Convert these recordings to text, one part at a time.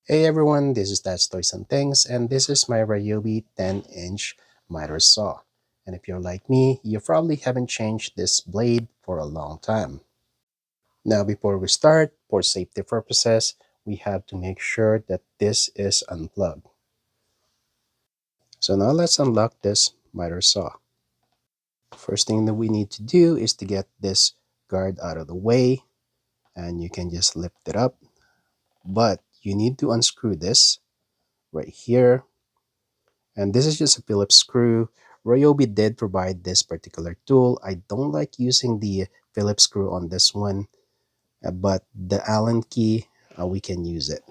Hey everyone, this is Dad's Toys and Things, and this is my Ryobi 10-inch miter saw. And if you're like me, you probably haven't changed this blade for a long time. Now before we start, for safety purposes, we have to make sure that this is unplugged. So now let's unlock this miter saw. First thing that we need to do is to get this guard out of the way, and you can just lift it up. But you need to unscrew this right here. And this is just a Phillips screw. Ryobi did provide this particular tool. I don't like using the Phillips screw on this one, but the Allen key, we can use it.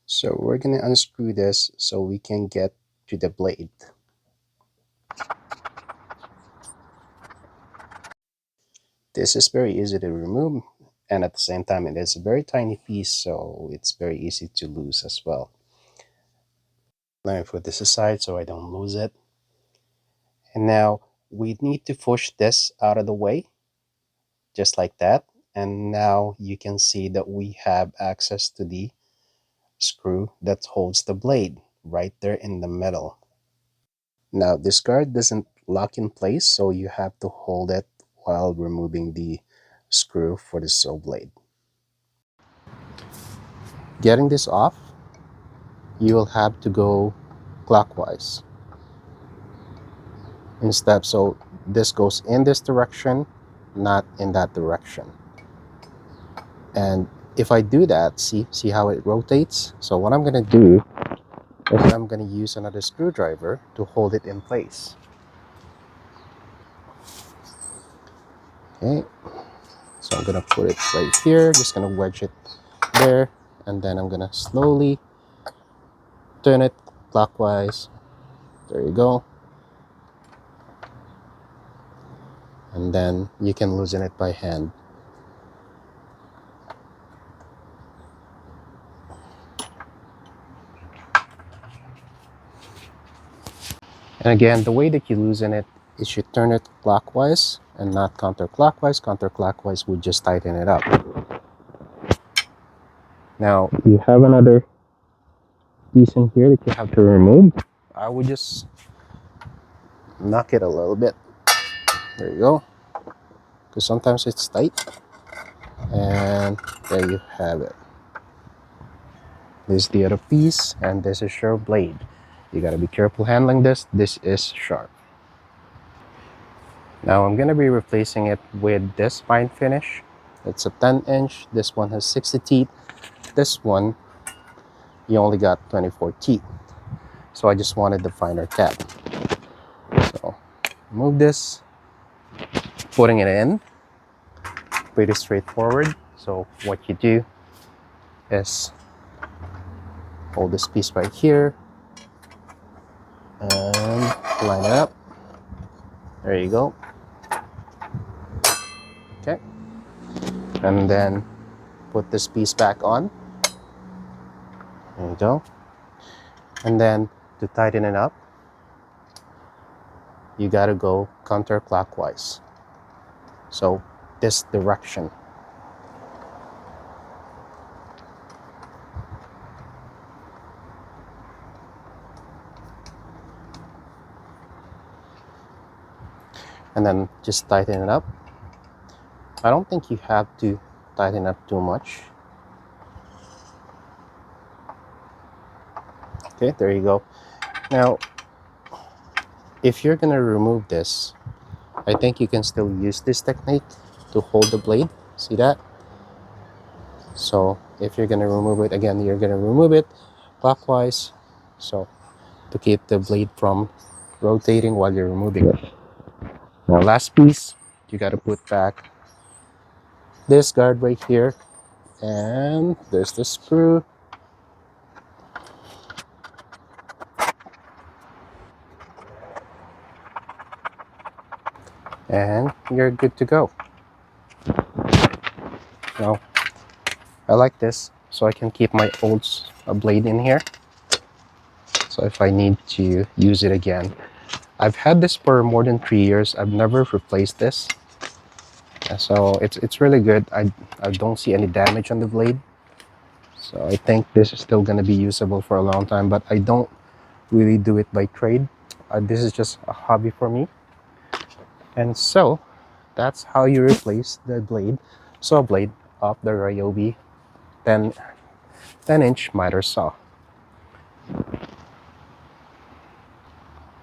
So we're going to unscrew this so we can get to the blade. This is very easy to remove, and at the same time it is a very tiny piece, so it's very easy to lose as well. Let me put this aside so I don't lose it. And now we need to push this out of the way, just like that. And now you can see that we have access to the screw that holds the blade right there in the middle. Now this guard doesn't lock in place, so you have to hold it while removing the screw for the saw blade. Getting this off, you will have to go clockwise instead, so this goes in this direction, not in that direction. And if I do that, see how it rotates? So what I'm going to do is I'm going to use another screwdriver to hold it in place. Okay, so I'm going to put it right here, just going to wedge it there, and then I'm going to slowly turn it clockwise. There you go. And then you can loosen it by hand. And again, the way that you loosen it is you turn it clockwise and not counterclockwise. Counterclockwise would just tighten it up. Now, you have another piece in here that you have to remove. I would just knock it a little bit. There you go. Because sometimes it's tight. And there you have it. This is the other piece, and this is your blade. You gotta be careful handling this. This is sharp. Now I'm gonna be replacing it with this fine finish. It's a 10-inch. This one has 60 teeth. This one, you only got 24 teeth. So I just wanted the finer cap. So move this, putting it in, pretty straightforward. So what you do is hold this piece right here and line it up. There you go. Okay. And then put this piece back on. There you go. And then to tighten it up, you gotta go counterclockwise. So this direction. And then just tighten it up. I don't think you have to tighten up too much. Okay, there you go. Now, if you're gonna remove this, I think you can still use this technique to hold the blade. See that? So if you're gonna remove it, again, you're gonna remove it clockwise. So to keep the blade from rotating while you're removing it. Now last piece, you gotta put back this guard right here. And there's the screw. And you're good to go. Now, I like this so I can keep my old blade in here. So if I need to use it again. I've had this for more than 3 years. I've never replaced this. So it's really good. I don't see any damage on the blade. So I think this is still going to be usable for a long time, but I don't really do it by trade. This is just a hobby for me. And so that's how you replace the blade, saw blade of the Ryobi 10-inch miter saw.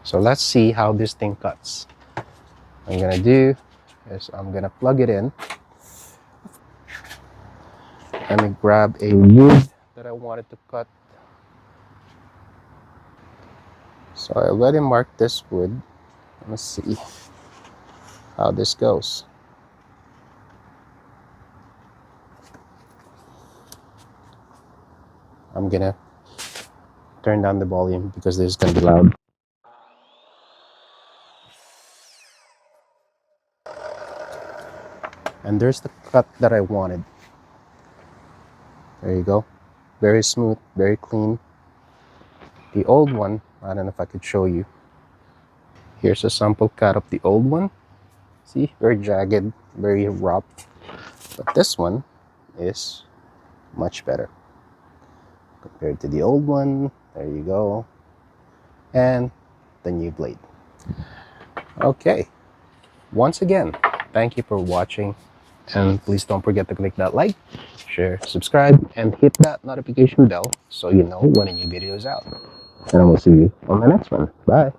So let's see how this thing cuts. What I'm gonna do is I'm gonna plug it in. Let me grab a wood that I wanted to cut. So I already marked this wood. Let's see how this goes. I'm gonna turn down the volume because this is gonna be loud. And there's the cut that I wanted. There you go. Very smooth, very clean. The old one, I don't know if I could show you. Here's a sample cut of the old one. See, very jagged, very rough. But this one is much better compared to the old one. There you go. And the new blade. Okay. Once again, thank you for watching. And please don't forget to click that like, share, subscribe, and hit that notification bell so you know when a new video is out. And I will see you on the next one. Bye.